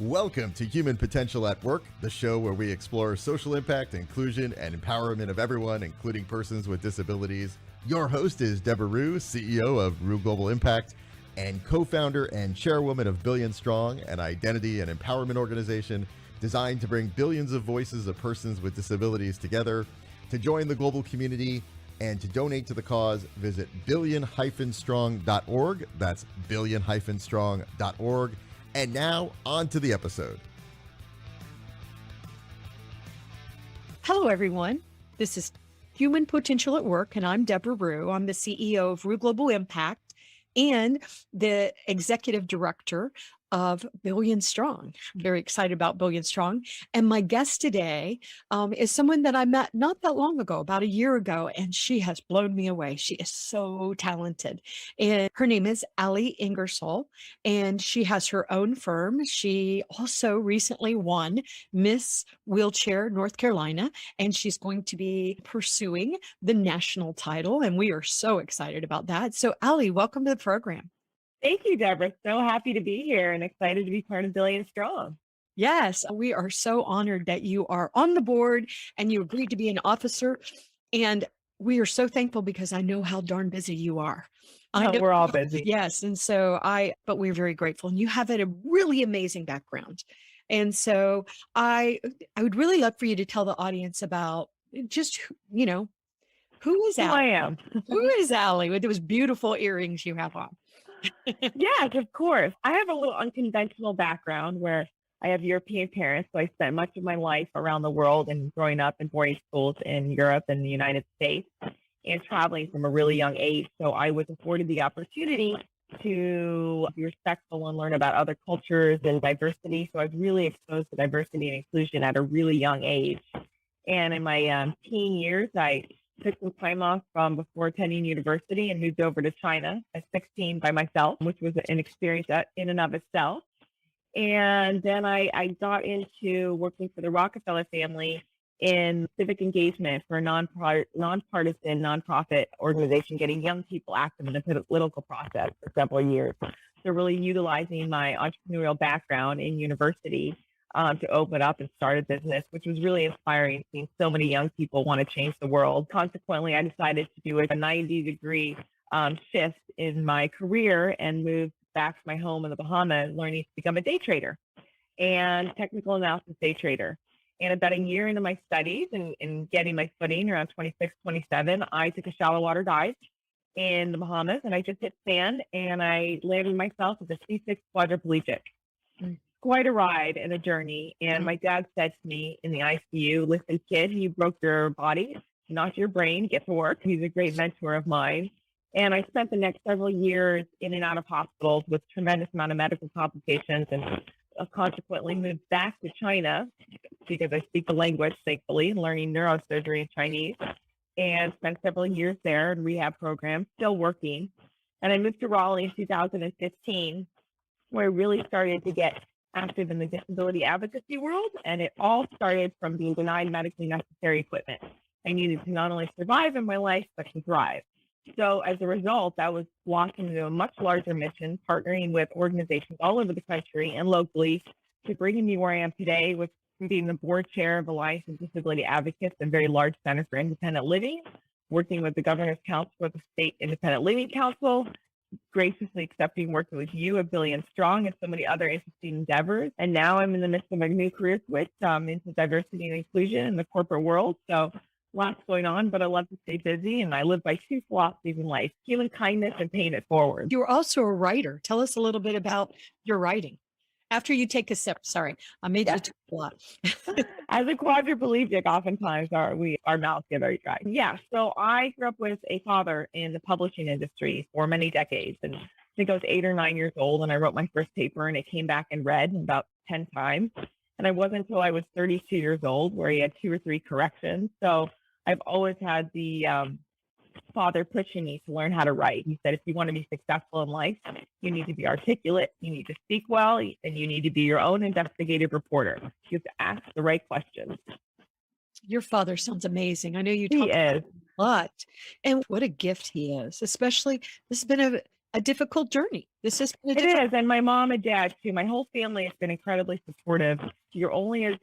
Welcome to Human Potential at Work, the show where we explore social impact, inclusion, and empowerment of everyone, including persons with disabilities. Your host is Deborah Rue, CEO of Rue Global Impact and co-founder and chairwoman of Billion Strong, an identity and empowerment organization designed to bring billions of voices of persons with disabilities together. To join the global community and to donate to the cause, visit billion-strong.org. That's billion-strong.org. And now, on to the episode. Hello, everyone. This is Human Potential at Work, and I'm Deborah Rue. I'm the CEO of Rue Global Impact and the executive director of Billion Strong. I'm very excited about Billion Strong. And my guest today is someone that I met not that long ago, about a year ago, and she has blown me away. She is so talented. And her name is Ali Ingersoll, and she has her own firm. She also recently won Miss Wheelchair North Carolina, and she's going to be pursuing the national title. And we are so excited about that. So Ali, welcome to the program. Thank you, Deborah. So happy to be here and excited to be part of Billion Strong. Yes, we are so honored that you are on the board and you agreed to be an officer. And we are so thankful because I know how darn busy you are. We're all busy. Yes. And so but we're very grateful. And you have a really amazing background. And so I would really love for you to tell the audience about just, who is Ali? Who I am. Who is Ali with those beautiful earrings you have on? Yes, of course. I have a little unconventional background where I have European parents. So I spent much of my life around the world and growing up in boarding schools in Europe and the United States and traveling from a really young age. So I was afforded the opportunity to be respectful and learn about other cultures and diversity. So I was really exposed to diversity and inclusion at a really young age. And in my teen years, I took some time off from before attending university and moved over to China at 16 by myself, which was an experience in and of itself. And then I got into working for the Rockefeller family in civic engagement for a nonpartisan nonprofit organization, getting young people active in the political process for several years. So really utilizing my entrepreneurial background in university to open up and start a business, which was really inspiring, seeing so many young people want to change the world. Consequently, I decided to do a 90-degree shift in my career and move back to my home in the Bahamas, learning to become a day trader and technical analysis day trader. And about a year into my studies and getting my footing around 26, 27, I took a shallow water dive in the Bahamas, and I just hit sand, and I landed myself as a C6 quadriplegic. Quite a ride and a journey. And my dad said to me in the ICU, "Listen, kid, you broke your body, not your brain, get to work." He's a great mentor of mine. And I spent the next several years in and out of hospitals with tremendous amount of medical complications, and consequently moved back to China because I speak the language, thankfully, learning neurosurgery in Chinese, and spent several years there in rehab programs, still working. And I moved to Raleigh in 2015, where I really started to get active in the disability advocacy world, and it all started from being denied medically necessary equipment. I needed to not only survive in my life, but to thrive. So as a result, I was blossomed into a much larger mission, partnering with organizations all over the country and locally to bring me where I am today, with being the board chair of Alliance of Disability Advocates, a very large center for independent living, working with the Governor's Council for the State Independent Living Council, graciously accepting working with you at Billion Strong and so many other interesting endeavors. And now I'm in the midst of a new career switch into diversity and inclusion in the corporate world. So lots going on, but I love to stay busy, and I live by two philosophies in life: human kindness and paying it forward. You're also a writer. Tell us a little bit about your writing. After you take a sip, sorry, I made you talk a lot. As a quadriplegic, oftentimes our mouths get very dry. Yeah, so I grew up with a father in the publishing industry for many decades. And I think I was 8 or 9 years old, and I wrote my first paper, and it came back and read about 10 times. And it wasn't until I was 32 years old where he had 2 or 3 corrections. So I've always had the father pushing me to learn how to write. He said, if you want to be successful in life, you need to be articulate, you need to speak well, and you need to be your own investigative reporter. You have to ask the right questions. Your father sounds amazing. I know you talk about him a lot, and what a gift he is. Especially, this has been a difficult journey. This has been a It is. And my mom and dad too. My whole family has been incredibly supportive. You're only as,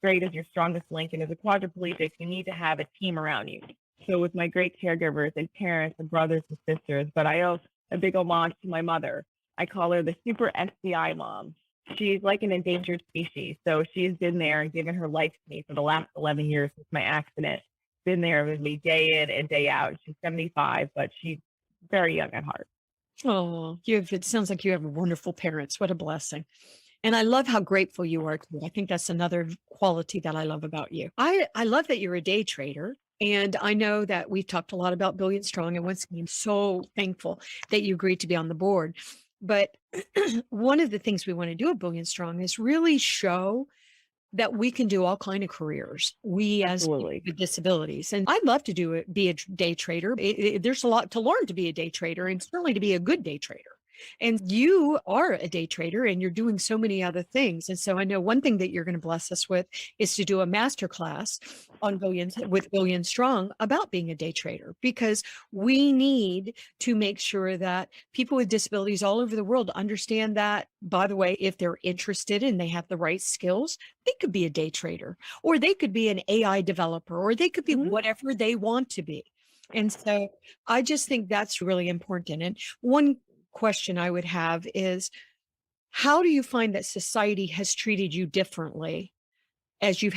great as your strongest link. And as a quadriplegic, you need to have a team around you. So with my great caregivers and parents and brothers and sisters, but I owe a big homage to my mother. I call her the super SCI mom. She's like an endangered species. So she's been there and given her life to me for the last 11 years since my accident. Been there with me day in and day out. She's 75, but she's very young at heart. Oh, it sounds like you have wonderful parents. What a blessing. And I love how grateful you are too. I think that's another quality that I love about you. I love that you're a day trader. And I know that we've talked a lot about Billion Strong. And once again, I'm so thankful that you agreed to be on the board. But one of the things we want to do at Billion Strong is really show that we can do all kind of careers. We as people Absolutely. with disabilities, and I'd love to do it, be a day trader. There's a lot to learn to be a day trader, and certainly to be a good day trader. And you are a day trader, and you're doing so many other things. And so I know one thing that you're going to bless us with is to do a master class on with Billion Strong about being a day trader, because we need to make sure that people with disabilities all over the world understand that, by the way, if they're interested and they have the right skills, they could be a day trader, or they could be an AI developer, or they could be whatever they want to be. And so I just think that's really important. And one question I would have is, how do you find that society has treated you differently after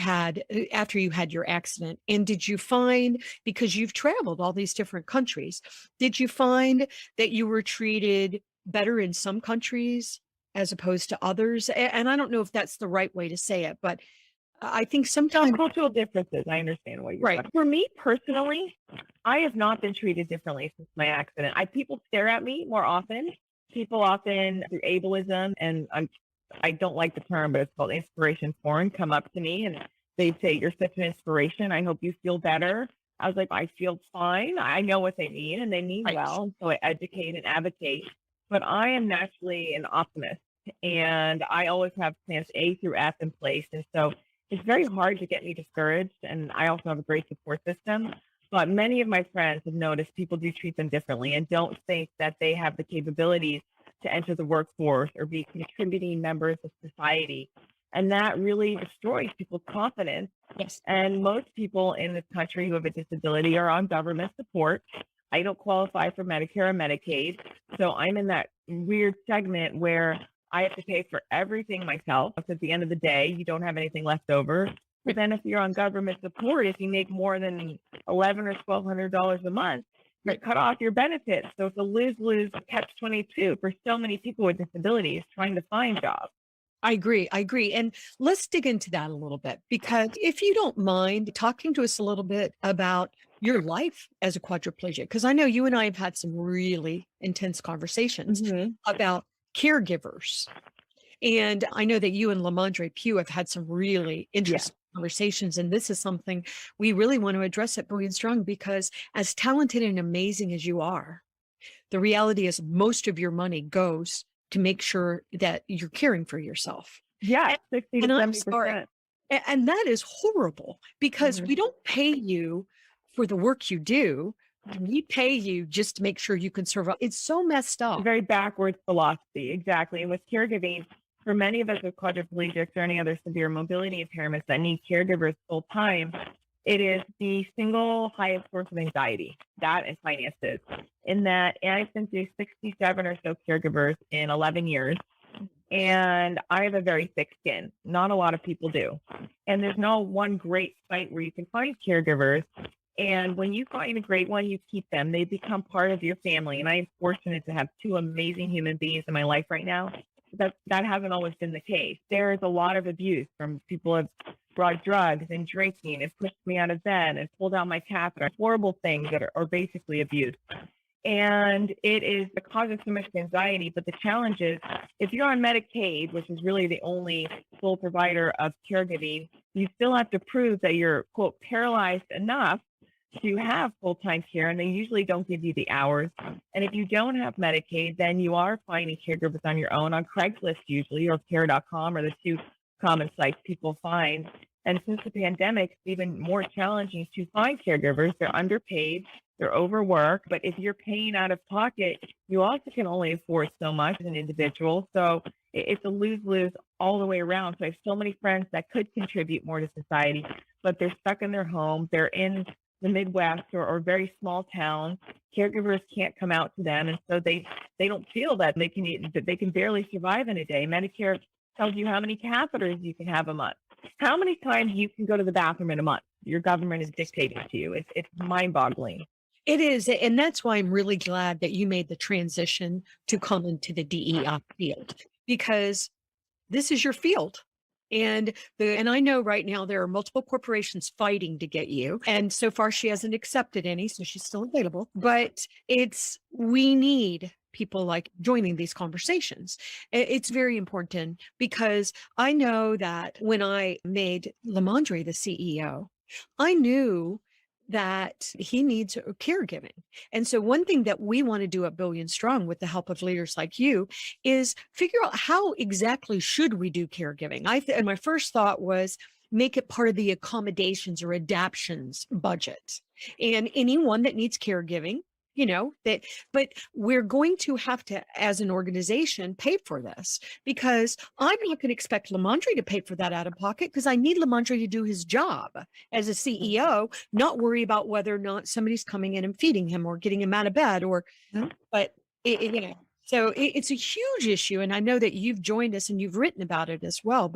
you had your accident? And did you find, because you've traveled all these different countries, did you find that you were treated better in some countries as opposed to others? And I don't know if that's the right way to say it, but I think sometimes Cultural differences. I understand what you're right. saying. For me personally, I have not been treated differently since my accident. People stare at me more often. People often, through ableism, and I don't like the term, but it's called inspiration porn, come up to me and they say, "You're such an inspiration. I hope you feel better." I was like, "I feel fine. I know what they mean, and they mean Right. well." And so I educate and advocate. But I am naturally an optimist, and I always have plans A through F in place. And so it's very hard to get me discouraged. And I also have a great support system. But many of my friends have noticed people do treat them differently and don't think that they have the capabilities to enter the workforce or be contributing members of society. And that really destroys people's confidence. Yes. And most people in this country who have a disability are on government support. I don't qualify for Medicare or Medicaid. So I'm in that weird segment where I have to pay for everything myself. At the end of the day, you don't have anything left over. But then if you're on government support, if you make more than $1,100 or $1,200 a month, you're cut off your benefits. So it's a lose-lose, catch-22 for so many people with disabilities trying to find jobs. I agree. And let's dig into that a little bit, because if you don't mind talking to us a little bit about your life as a quadriplegic, because I know you and I have had some really intense conversations about caregivers. And I know that you and Lamondre Pugh have had some really interesting conversations. And this is something we really want to address at Billion Strong, because as talented and amazing as you are, the reality is most of your money goes to make sure that you're caring for yourself. Yeah, 60 to 70%. And that is horrible, because we don't pay you for the work you do. We pay you just to make sure you can survive. It's so messed up. Very backwards philosophy. Exactly. And with caregiving, for many of us with quadriplegics or any other severe mobility impairments that need caregivers full time, it is the single highest source of anxiety, that and finances. In that, and I've been through 67 or so caregivers in 11 years, and I have a very thick skin. Not a lot of people do. And there's no one great site where you can find caregivers. And when you find a great one, you keep them. They become part of your family. And I am fortunate to have two amazing human beings in my life right now. That hasn't always been the case. There is a lot of abuse from people who have brought drugs and drinking and pushed me out of bed and pulled out my catheter. Horrible things that are basically abuse. And it is the cause of so much anxiety. But the challenge is, if you're on Medicaid, which is really the only full provider of caregiving, you still have to prove that you're, quote, paralyzed enough to have full-time care, and they usually don't give you the hours. And if you don't have Medicaid, then you are finding caregivers on your own on Craigslist usually, or care.com, or the two common sites people find. And since the pandemic, it's even more challenging to find caregivers. They're underpaid, they're overworked. But if you're paying out of pocket, you also can only afford so much as an individual. So it's a lose-lose all the way around. So I have so many friends that could contribute more to society, but they're stuck in their home. They're in the Midwest or very small towns. Caregivers can't come out to them, and so they don't feel that they can barely survive in a day. Medicare tells you how many catheters you can have a month, how many times you can go to the bathroom in a month. Your government is dictating to you. It's mind-boggling. It is. And that's why I'm really glad that you made the transition to come into the DEI field, because this is your field. And I know right now there are multiple corporations fighting to get you. And so far she hasn't accepted any, so she's still available. But we need people like joining these conversations. It's very important, because I know that when I made Lamondre the CEO, I knew that he needs caregiving. And so one thing that we want to do at Billion Strong with the help of leaders like you is figure out how exactly should we do caregiving. And my first thought was make it part of the accommodations or adaptions budget. And anyone that needs caregiving, but we're going to have to, as an organization, pay for this, because I'm not going to expect Lamondre to pay for that out of pocket, because I need Lamondre to do his job as a CEO, not worry about whether or not somebody's coming in and feeding him or getting him out of bed but so it's a huge issue. And I know that you've joined us and you've written about it as well,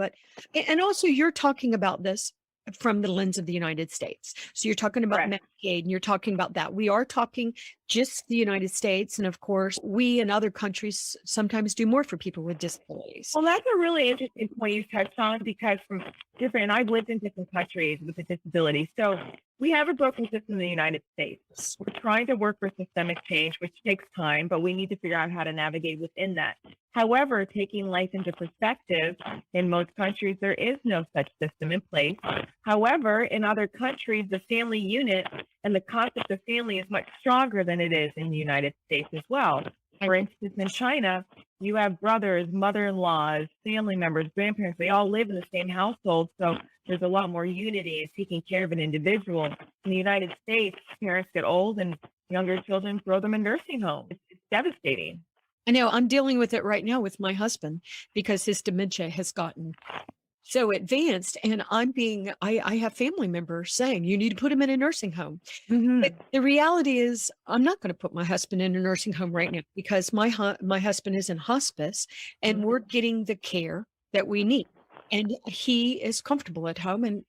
and also you're talking about this from the lens of the United States. So you're talking about Medicaid and you're talking about that. We are talking just the United States. And of course, we and other countries sometimes do more for people with disabilities. Well, that's a really interesting point you touched on, because and I've lived in different countries with a disability. So we have a broken system in the United States. We're trying to work for systemic change, which takes time, but we need to figure out how to navigate within that. However, taking life into perspective, in most countries, there is no such system in place. However, in other countries, the family unit and the concept of family is much stronger than it is in the United States as well. For instance, in China, you have brothers, mother-in-laws, family members, grandparents. They all live in the same household. So there's a lot more unity in taking care of an individual. In the United States, parents get old and younger children throw them in nursing homes. It's devastating. I know. I'm dealing with it right now with my husband, because his dementia has gotten so advanced, and I have family members saying you need to put him in a nursing home. Mm-hmm. But the reality is I'm not going to put my husband in a nursing home right now, because my husband is in hospice and we're getting the care that we need, and he is comfortable at home. And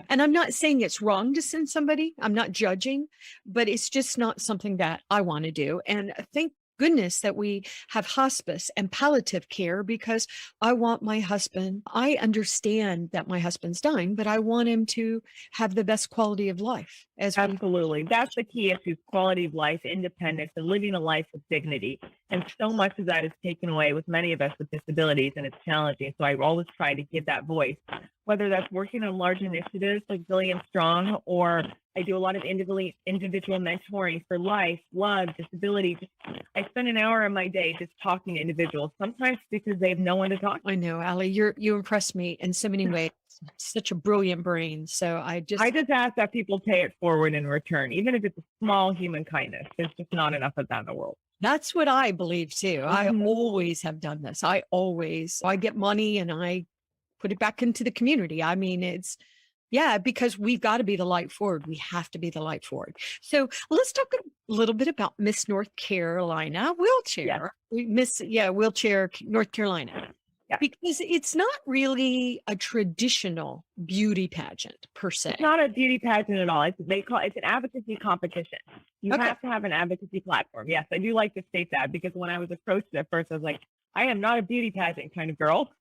and I'm not saying it's wrong to send somebody. I'm not judging, but it's just not something that I want to do. And thank goodness that we have hospice and palliative care, because I understand that my husband's dying, but I want him to have the best quality of life. Absolutely. That's the key issue: quality of life, independence, and living a life with dignity. And so much of that is taken away with many of us with disabilities, and it's challenging. So I always try to give that voice, whether that's working on large initiatives like Billion Strong, or I do a lot of individual mentoring for life, love, disability. I spend an hour of my day just talking to individuals, sometimes because they have no one to talk to. I know, Allie, you impress me in so many ways. Such a brilliant brain. So I just ask that people pay it forward in return, even if it's a small human kindness. There's just not enough of that in the world. That's what I believe too. I always have done this. I get money and I put it back into the community. I mean, because we've got to be the light forward. We have to be the light forward. So let's talk a little bit about Miss North Carolina wheelchair. Wheelchair North Carolina. Yeah. Because it's not really a traditional beauty pageant per se. It's not a beauty pageant at all. It's an advocacy competition. You have to have an advocacy platform. Yes, I do like to state that, because when I was approached at first, I was like, I am not a beauty pageant kind of girl.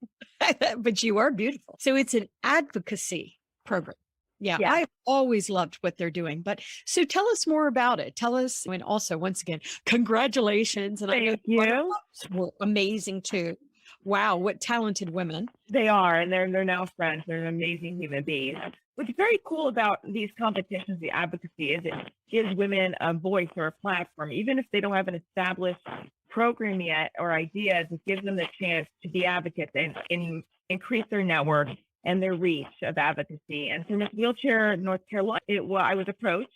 But you are beautiful. So it's an advocacy program. Yeah, I've always loved what they're doing. But so tell us more about it. Tell us, and also, once again, congratulations. And Thank you. Were amazing too. Wow, what talented women. They are, and they're now friends. They're amazing human beings. What's very cool about these competitions, the advocacy, is it gives women a voice or a platform. Even if they don't have an established program yet or ideas, it gives them the chance to be advocates and increase their network, and their reach of advocacy. And from Miss Wheelchair, North Carolina, I was approached,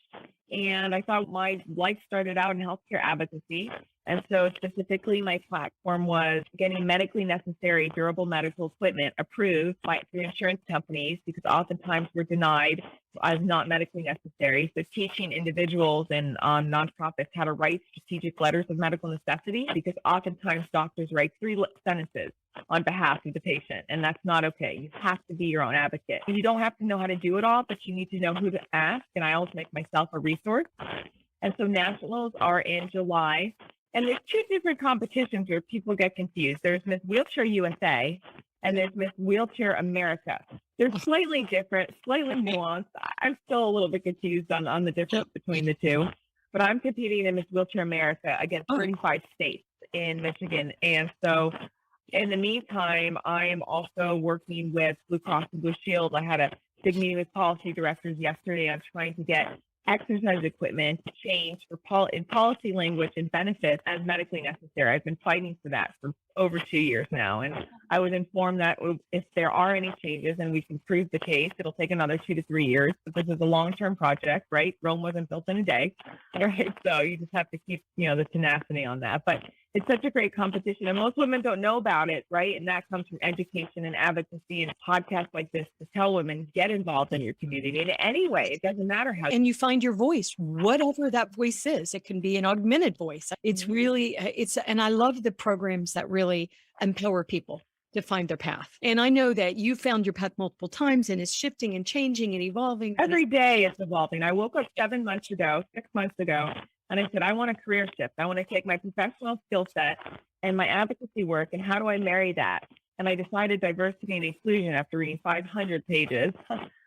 and I thought my life started out in healthcare advocacy. And so specifically, my platform was getting medically necessary durable medical equipment approved by insurance companies, because oftentimes we're denied as not medically necessary. So teaching individuals and nonprofits how to write strategic letters of medical necessity, because oftentimes doctors write 3 sentences on behalf of the patient, and that's not okay. You have to be your own advocate. You don't have to know how to do it all, but you need to know who to ask, and I always make myself a resource. And so nationals are in July. And there's 2 different competitions where people get confused. There's Miss Wheelchair USA and there's Miss Wheelchair America. They're slightly different, slightly nuanced. I'm still a little bit confused on the difference between the 2. But I'm competing in Miss Wheelchair America against 35 states in Michigan. And so in the meantime, I am also working with Blue Cross and Blue Shield. I had a big meeting with policy directors yesterday. I'm trying to get exercise equipment changed in policy language and benefits as medically necessary. I've been fighting for that for over 2 years now. And I was informed that if there are any changes and we can prove the case, it'll take another 2 to 3 years. But this is a long-term project, right? Rome wasn't built in a day, right? So you just have to keep, the tenacity on that. But it's such a great competition, and most women don't know about it, right? And that comes from education and advocacy and podcasts like this to tell women, get involved in your community in any way. It doesn't matter how. And you find your voice, whatever that voice is. It can be an augmented voice. It's really, and I love the programs that really empower people to find their path. And I know that you found your path multiple times, and it's shifting and changing and evolving. Every day it's evolving. I woke up 6 months ago, and I said, I want a career shift. I want to take my professional skill set and my advocacy work, and how do I marry that? And I decided diversity and inclusion after reading 500 pages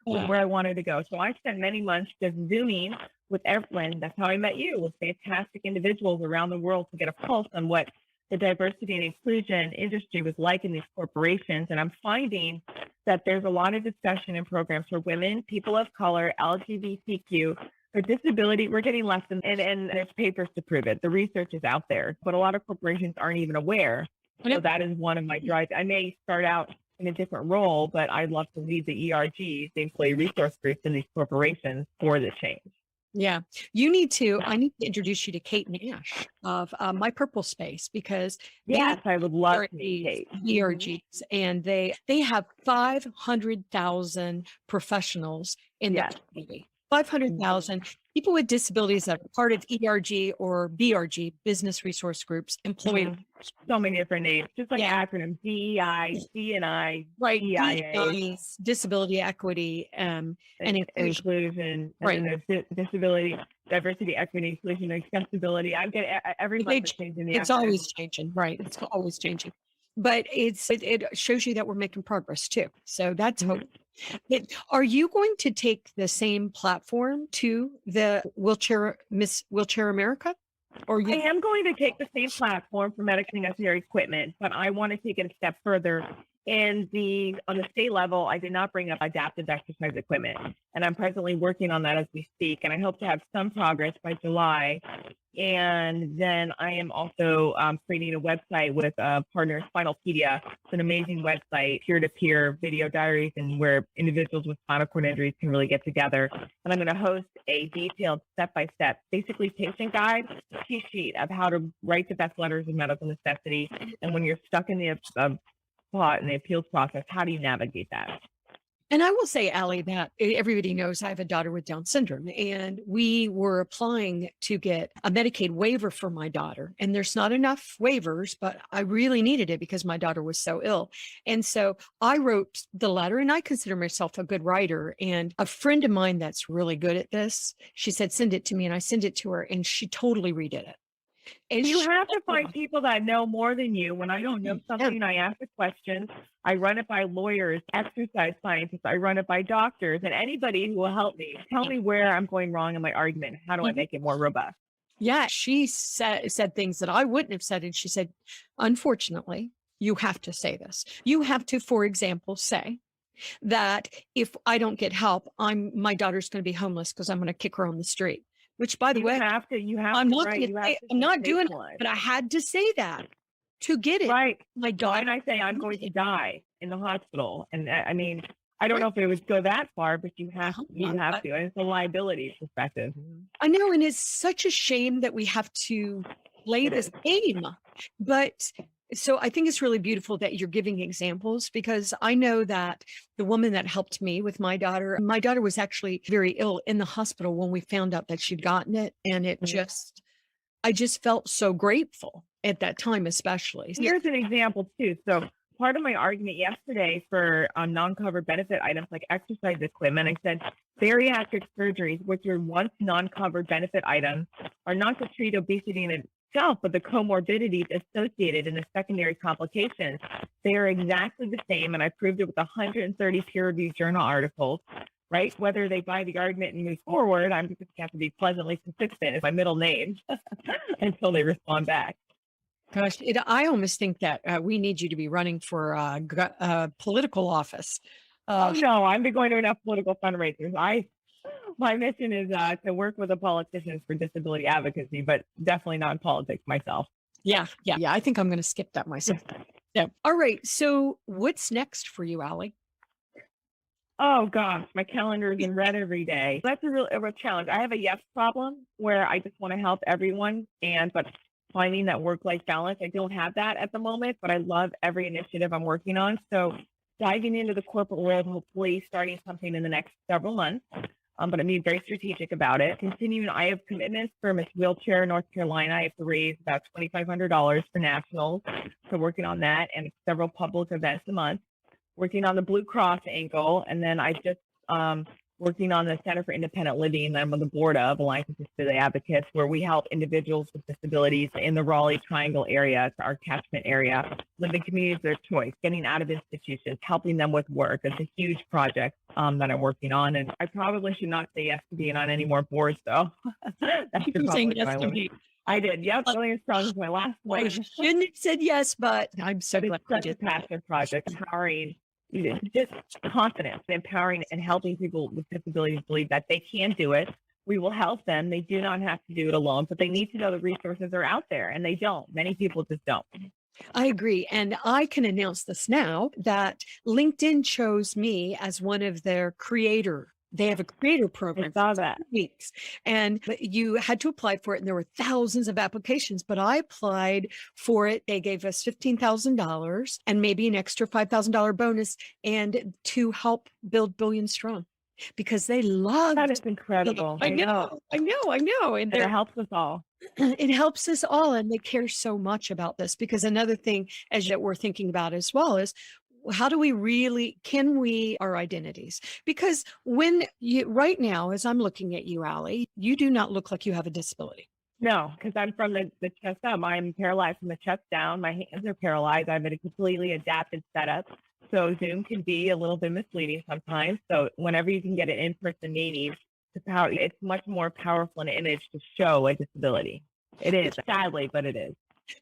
was where I wanted to go. So I spent many months just Zooming with everyone. That's how I met you, with fantastic individuals around the world, to get a pulse on what the diversity and inclusion industry was like in these corporations. And I'm finding that there's a lot of discussion and programs for women, people of color, LGBTQ. For disability, we're getting less than, and there's papers to prove it. The research is out there, but a lot of corporations aren't even aware. So that is one of my drives. I may start out in a different role, but I'd love to lead the ERGs, the employee resource groups in these corporations, for the change. Yeah, I need to introduce you to Kate Nash of My Purple Space, because yes, I would love to meet Kate. ERGs, and they have 500,000 professionals in the community. 500,000 people with disabilities that are part of ERG or BRG, business resource groups, employee. So many different names, just like acronyms, DEI, CNI, right? DIA, disability equity, and inclusion. Right. And there's disability, diversity, equity, inclusion, accessibility. I'm getting every month changing. It's always changing, right? It's always changing. But it shows you that we're making progress too. So that's hope. Are you going to take the same platform to the Miss Wheelchair America? I am going to take the same platform for medically necessary equipment, but I want to take it a step further. And on the state level, I did not bring up adaptive exercise equipment, and I'm presently working on that as we speak. And I hope to have some progress by July. And then I am also creating a website with a partner, Spinalpedia. It's an amazing website, peer-to-peer video diaries, and where individuals with spinal cord injuries can really get together. And I'm going to host a detailed step-by-step, basically patient guide, cheat sheet of how to write the best letters of medical necessity. And when you're stuck in the plot in the appeals process, how do you navigate that? And I will say, Allie, that everybody knows I have a daughter with Down syndrome, and we were applying to get a Medicaid waiver for my daughter. And there's not enough waivers, but I really needed it because my daughter was so ill. And so I wrote the letter, and I consider myself a good writer. And a friend of mine that's really good at this, she said, send it to me. And I sent it to her, and she totally redid it. And you have to find people that know more than you. When I don't know something, I ask a question. I run it by lawyers, exercise scientists. I run it by doctors, and anybody who will help me. Tell me where I'm going wrong in my argument. How do I make it more robust? Yeah, she said things that I wouldn't have said. And she said, unfortunately, you have to say this. You have to, for example, say that if I don't get help, my daughter's going to be homeless because I'm going to kick her on the street. Which, by the way, I'm not doing it, but I had to say that to get it. Right. My daughter. And I say, I'm going to die in the hospital. And I mean, I don't Right. know if it would go that far, but you have I to. And it's a liability perspective. I know, and it's such a shame that we have to play It this is. game. But so I think it's really beautiful that you're giving examples, because I know that the woman that helped me with my daughter was actually very ill in the hospital when we found out that she'd gotten it. And I just felt so grateful at that time, especially. Yeah. Here's an example too. So part of my argument yesterday for non-covered benefit items like exercise equipment, I said bariatric surgeries, which are once non-covered benefit items, are not to treat obesity in itself, but the comorbidities associated and the secondary complications. They are exactly the same, and I proved it with 130 peer-reviewed journal articles. Right? Whether they buy the argument and move forward, I'm just going to have to be pleasantly consistent as my middle name until they respond back. Gosh, I almost think that we need you to be running for political office. Oh no, I've been going to enough political fundraisers. My mission is to work with the politicians for disability advocacy, but definitely not in politics myself. Yeah. I think I'm going to skip that myself. Yeah. All right. So what's next for you, Allie? Oh gosh, my calendar is in red every day. That's a real challenge. I have a yes problem where I just want to help everyone, but finding that work-life balance, I don't have that at the moment, but I love every initiative I'm working on. So diving into the corporate world, hopefully starting something in the next several months. But I'm being very strategic about it. Continuing, I have commitments for Miss Wheelchair, North Carolina. I have to raise about $2,500 for nationals. So working on that and several public events a month. Working on the Blue Cross angle, and then I just working on the Center for Independent Living that I'm on the board of, Alliance of Disability Advocates, where we help individuals with disabilities in the Raleigh Triangle area, to our catchment area, live in communities of their choice, getting out of institutions, helping them with work. It's a huge project that I'm working on, and I probably should not say yes to being on any more boards, though. You're saying yes to me. I did. Yep, Really Strong is my last one. I shouldn't have said yes, but I'm so glad It's such a passion project, empowering, just confidence, empowering and helping people with disabilities believe that they can do it. We will help them. They do not have to do it alone, but they need to know the resources are out there, and they don't. Many people just don't. I agree. And I can announce this now that LinkedIn chose me as one of their They have a creator program. I saw that. Weeks. And you had to apply for it. And there were thousands of applications, but I applied for it. They gave us $15,000 and maybe an extra $5,000 bonus, and to help build Billion Strong, because they love That is incredible. I know. And it helps us all. It helps us all. And they care so much about this, because another thing that we're thinking about as well is, how do we our identities? Because right now, as I'm looking at you, Allie, you do not look like you have a disability. No, because I'm from the chest up. I'm paralyzed from the chest down. My hands are paralyzed. I'm in a completely adapted setup. So Zoom can be a little bit misleading sometimes. So whenever you can get an in-person meeting, it's much more powerful an image to show a disability. It is, sadly, but it is.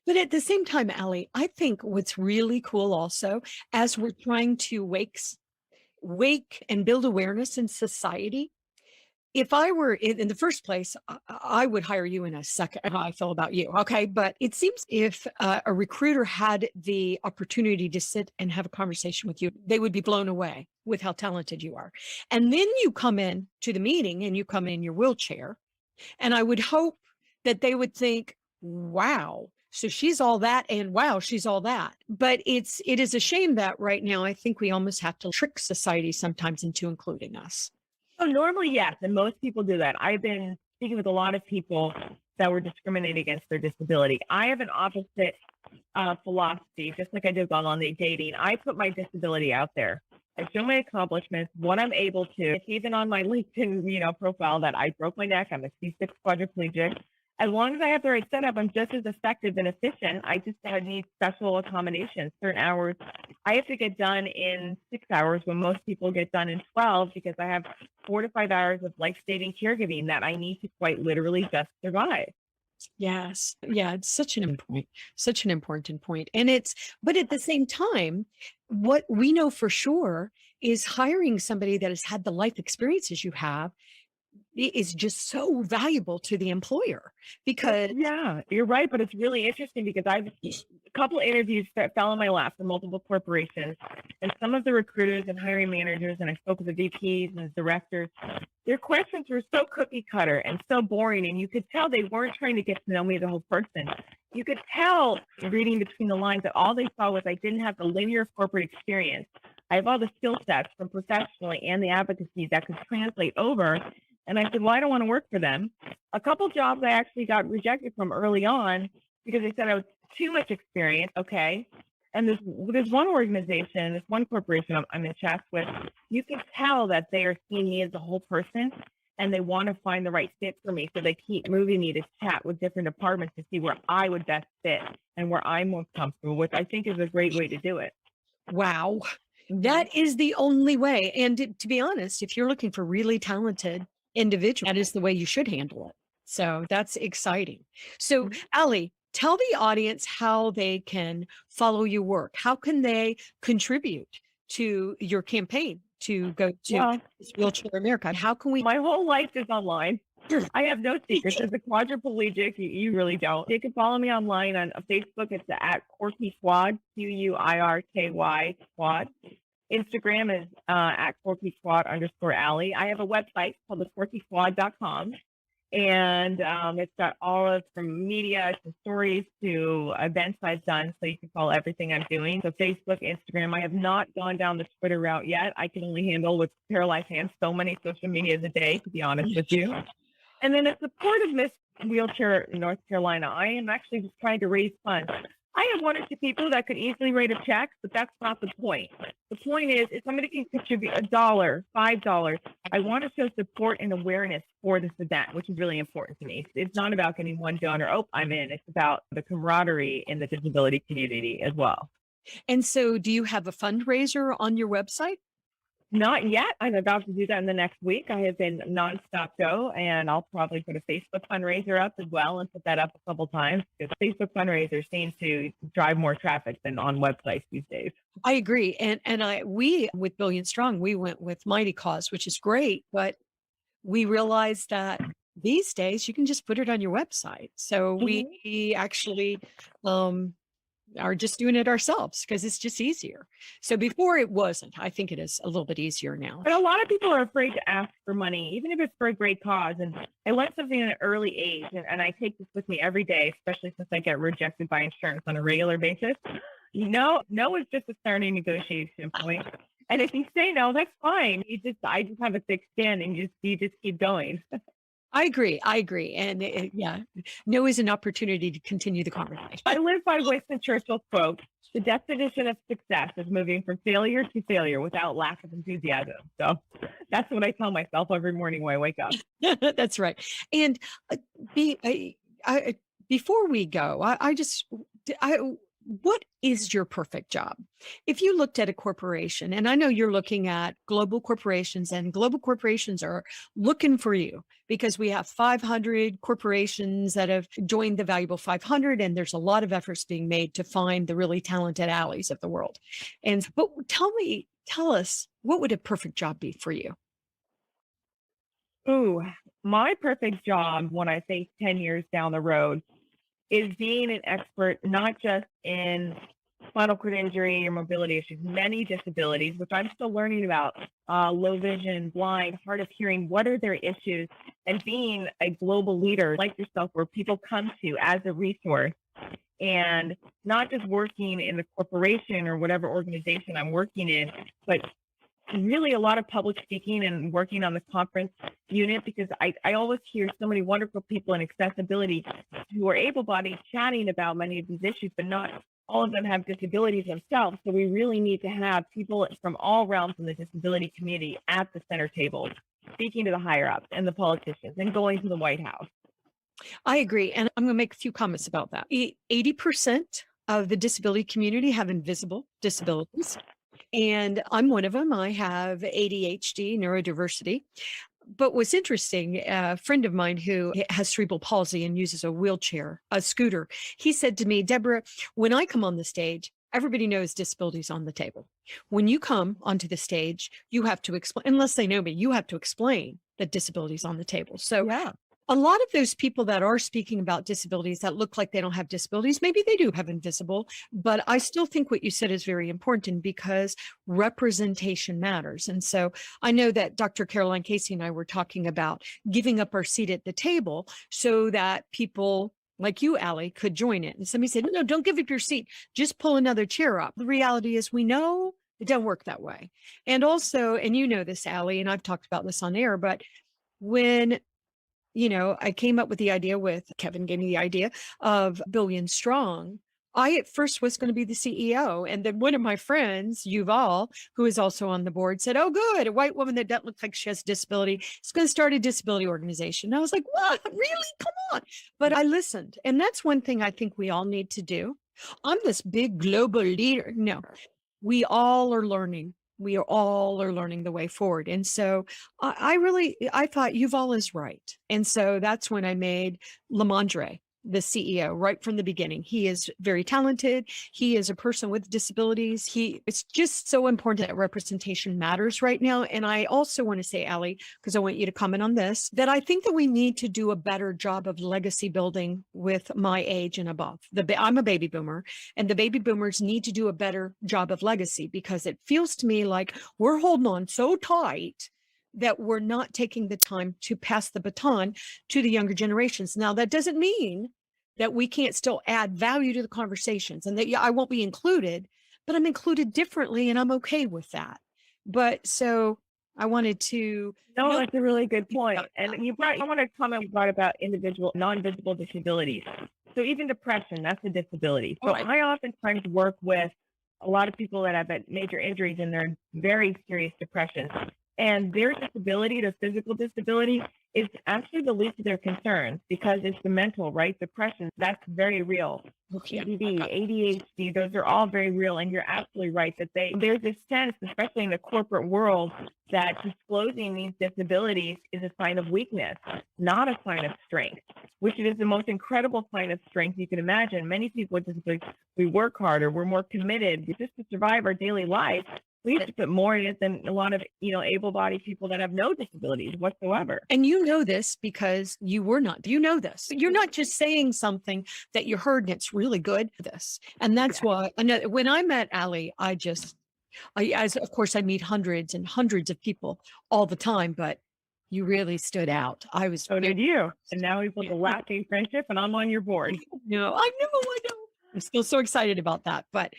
But at the same time, Allie, I think what's really cool also, as we're trying to wake and build awareness in society, if I were in the first place, I would hire you in a second. How I feel about you. Okay. But it seems if a recruiter had the opportunity to sit and have a conversation with you, they would be blown away with how talented you are. And then you come in to the meeting and you come in your wheelchair. And I would hope that they would think, wow, so she's all that, and wow, she's all that. But it is a shame that right now, I think we almost have to trick society sometimes into including us. Oh, normally, yes. And most people do that. I've been speaking with a lot of people that were discriminated against their disability. I have an opposite philosophy, just like I did on the dating. I put my disability out there. I show my accomplishments, what I'm able to. It's even on my LinkedIn, profile that I broke my neck. I'm a C6 quadriplegic. As long as I have the right setup, I'm just as effective and efficient. I just need special accommodations, certain hours. I have to get done in 6 hours when most people get done in 12, because I have 4 to 5 hours of life-saving caregiving that I need to quite literally just survive. Yes. Yeah. It's such an important point. But at the same time, what we know for sure is hiring somebody that has had the life experiences you have, is just so valuable to the employer because Yeah, you're right. But it's really interesting because I've a couple of interviews that fell in my lap for multiple corporations, and some of the recruiters and hiring managers, and I spoke with the VPs and the directors, their questions were so cookie cutter and so boring. And you could tell they weren't trying to get to know me as a whole person. You could tell reading between the lines that all they saw was I didn't have the linear corporate experience. I have all the skill sets from professionally and the advocacy that could translate over. And I said, well, I don't want to work for them. A couple jobs I actually got rejected from early on because they said I was too much experience. Okay. And there's one organization, this one corporation I'm in chats with, you can tell that they are seeing me as a whole person and they want to find the right fit for me. So they keep moving me to chat with different departments to see where I would best fit and where I'm most comfortable, which I think is a great way to do it. wow, that is the only way. And to be honest, if you're looking for really talented individuals, that is the way you should handle it. So that's exciting. So, Allie, tell the audience how they can follow your work. How can they contribute to your campaign to go to Wheelchair America? How can we? My whole life is online. I have no secrets. As a quadriplegic, you really don't. You can follow me online on Facebook. It's at Quirky Squad, QUIRKY Squad. Instagram is at Quirky Squad _Allie. I have a website called thequirkysquad.com. And it's got all of from media to stories to events I've done. So you can follow everything I'm doing. So Facebook, Instagram. I have not gone down the Twitter route yet. I can only handle with paralyzed hands so many social medias a day, to be honest with you. And then in support of Miss Wheelchair North Carolina, I am actually just trying to raise funds. I have one or two people that could easily write a check, but that's not the point. The point is, if somebody can contribute $1, $5, I want to show support and awareness for this event, which is really important to me. It's not about getting one donor, oh, I'm in. It's about the camaraderie in the disability community as well. And so do you have a fundraiser on your website? Not yet. I'm about to do that in the next week. I have been nonstop go, and I'll probably put a Facebook fundraiser up as well and put that up a couple times because Facebook fundraiser seems to drive more traffic than on websites these days. I agree. And we with Billion Strong, we went with Mighty Cause, which is great, but we realized that these days you can just put it on your website. So we actually are just doing it ourselves because it's just easier. So before it wasn't. I think it is a little bit easier now. But a lot of people are afraid to ask for money, even if it's for a great cause. And I learned something at an early age, and I take this with me every day, especially since I get rejected by insurance on a regular basis. No is just a starting negotiation point. And if you say no, that's fine. I just have a thick skin, and you just keep going. I agree. And no is an opportunity to continue the conversation. I live by Winston Churchill's quote, the definition of success is moving from failure to failure without lack of enthusiasm. So that's what I tell myself every morning when I wake up. That's right. And before we go, what is your perfect job? If you looked at a corporation, and I know you're looking at global corporations, and global corporations are looking for you because we have 500 corporations that have joined the Valuable 500, and there's a lot of efforts being made to find the really talented Allies of the world. But tell us, what would a perfect job be for you? Ooh, my perfect job when I think 10 years down the road is being an expert, not just in spinal cord injury or mobility issues, many disabilities, which I'm still learning about, low vision, blind, hard of hearing, what are their issues, and being a global leader like yourself, where people come to as a resource, and not just working in the corporation or whatever organization I'm working in, but really a lot of public speaking and working on the conference unit, because I always hear so many wonderful people in accessibility who are able-bodied chatting about many of these issues, but not all of them have disabilities themselves. So we really need to have people from all realms in the disability community at the center table, speaking to the higher ups and the politicians and going to the White House. I agree. And I'm going to make a few comments about that. 80% of the disability community have invisible disabilities. And I'm one of them. I have ADHD, neurodiversity. But what's interesting, a friend of mine who has cerebral palsy and uses a wheelchair, a scooter, he said to me, Deborah, when I come on the stage, everybody knows disabilities on the table. When you come onto the stage, you have to explain, unless they know me, you have to explain that disability is on the table. So Yeah. a lot of those people that are speaking about disabilities that look like they don't have disabilities, maybe they do have invisible, but I still think what you said is very important because representation matters. And so I know that Dr. Caroline Casey and I were talking about giving up our seat at the table so that people like you, Allie, could join it. And somebody said, no, don't give up your seat. Just pull another chair up. The reality is we know it doesn't work that way. And also, and you know this, Allie, and I've talked about this on air, but when I came up with the idea with Kevin gave me the idea of Billion Strong. I at first was going to be the CEO. And then one of my friends, Yuval, who is also on the board, said, oh, good. A white woman that doesn't look like she has a disability is going to start a disability organization. And I was like, what? Really? Come on. But I listened. And that's one thing I think we all need to do. I'm this big global leader. No, we all are learning. We all are learning the way forward. And so I thought Yuval is right. And so that's when I made Lamondre the CEO right from the beginning. He is very talented. He is a person with disabilities. It's just so important that representation matters right now. And I also want to say, Allie, because I want you to comment on this, that I think that we need to do a better job of legacy building with my age and above. I'm a baby boomer, and the baby boomers need to do a better job of legacy because it feels to me like we're holding on so tight that we're not taking the time to pass the baton to the younger generations. Now, that doesn't mean that we can't still add value to the conversations and that I won't be included, but I'm included differently and I'm okay with that. But so I wanted to. No, that's a really good point. And I want to comment about non-visible disabilities. So even depression, that's a disability. So I oftentimes work with a lot of people that have had major injuries and they're very serious depression. And their disability, their physical disability, is actually the least of their concerns because it's the mental, right? Depression, that's very real. ADD, ADHD, those are all very real. And you're absolutely right that there's this sense, especially in the corporate world, that disclosing these disabilities is a sign of weakness, not a sign of strength, which is the most incredible sign of strength you can imagine. Many people with disabilities, we work harder, we're more committed just to survive our daily life. We have to put more in it than a lot of, able-bodied people that have no disabilities whatsoever. And you know this because you know this. You're not just saying something that you heard and it's really good for this. And that's why when I met Allie, of course I meet hundreds and hundreds of people all the time, but you really stood out. So did you. And now we've built a lasting friendship and I'm on your board. No, I know. I'm still so excited about that. But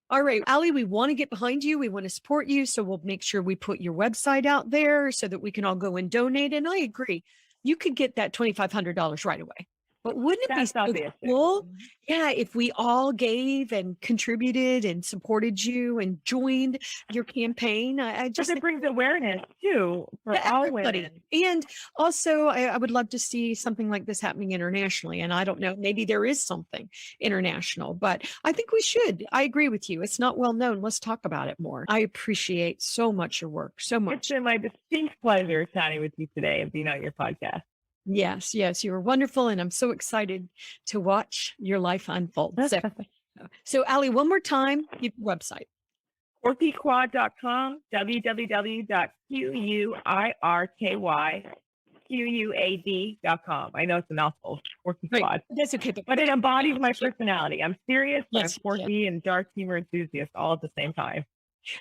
all right, Allie, we want to get behind you. We want to support you. So we'll make sure we put your website out there so that we can all go and donate. And I agree. You could get that $2,500 right away. But wouldn't it be so cool? Yeah, if we all gave and contributed and supported you and joined your campaign. Because it brings awareness too for all women. And also, I would love to see something like this happening internationally. And I don't know, maybe there is something international, but I think we should. I agree with you. It's not well known. Let's talk about it more. I appreciate so much your work, so much. It's been my distinct pleasure chatting with you today and being on your podcast. Yes, you were wonderful. And I'm so excited to watch your life unfold. So Allie, one more time, your website. QuirkyQuad.com, www.QUIRKYQUAD.com. I know it's a mouthful, Quirky Quad. Right. That's okay. But it embodies my personality. I'm serious, I'm quirky, and dark humor enthusiast all at the same time.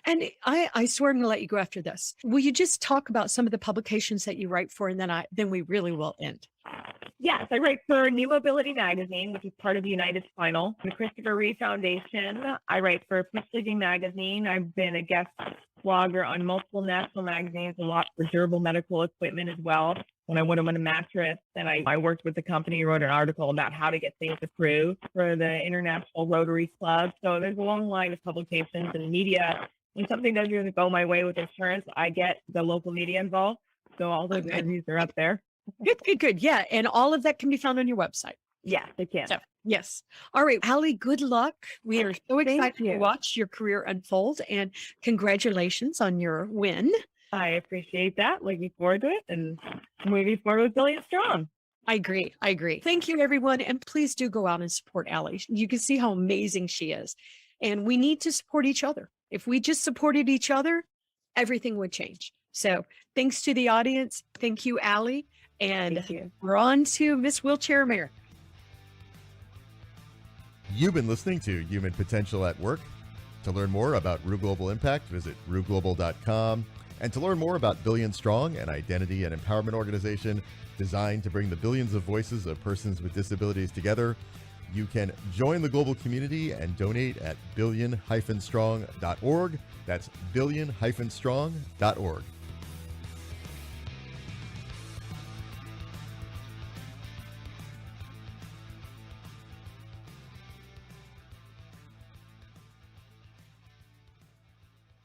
And I swear I'm going to let you go after this. Will you just talk about some of the publications that you write for, and then we really will end? Yes, I write for New Mobility Magazine, which is part of the United Spinal, the Christopher Reeve Foundation. I write for Push Leading Magazine. I've been a guest blogger on multiple national magazines, a lot for durable medical equipment as well. When I went on a mattress, and I worked with the company, wrote an article about how to get things approved for the International Rotary Club. So there's a long line of publications and media. When something doesn't go my way with insurance, I get the local media involved. So all those interviews are up there. Good. Yeah. And all of that can be found on your website. Yes, it can. So, yes. All right, Allie, good luck. We are so excited to watch your career unfold, and congratulations on your win. I appreciate that. Looking forward to it, and moving forward with Billion Strong. I agree. Thank you, everyone. And please do go out and support Allie. You can see how amazing she is. And we need to support each other. If we just supported each other, everything would change. So thanks to the audience. Thank you, Allie. And Thank you. we're on to Miss Wheelchair America. You've been listening to Human Potential at Work. To learn more about Rue Global Impact, visit rueglobal.com. And to learn more about Billion Strong, an identity and empowerment organization designed to bring the billions of voices of persons with disabilities together, you can join the global community and donate at billion-strong.org. That's billion-strong.org.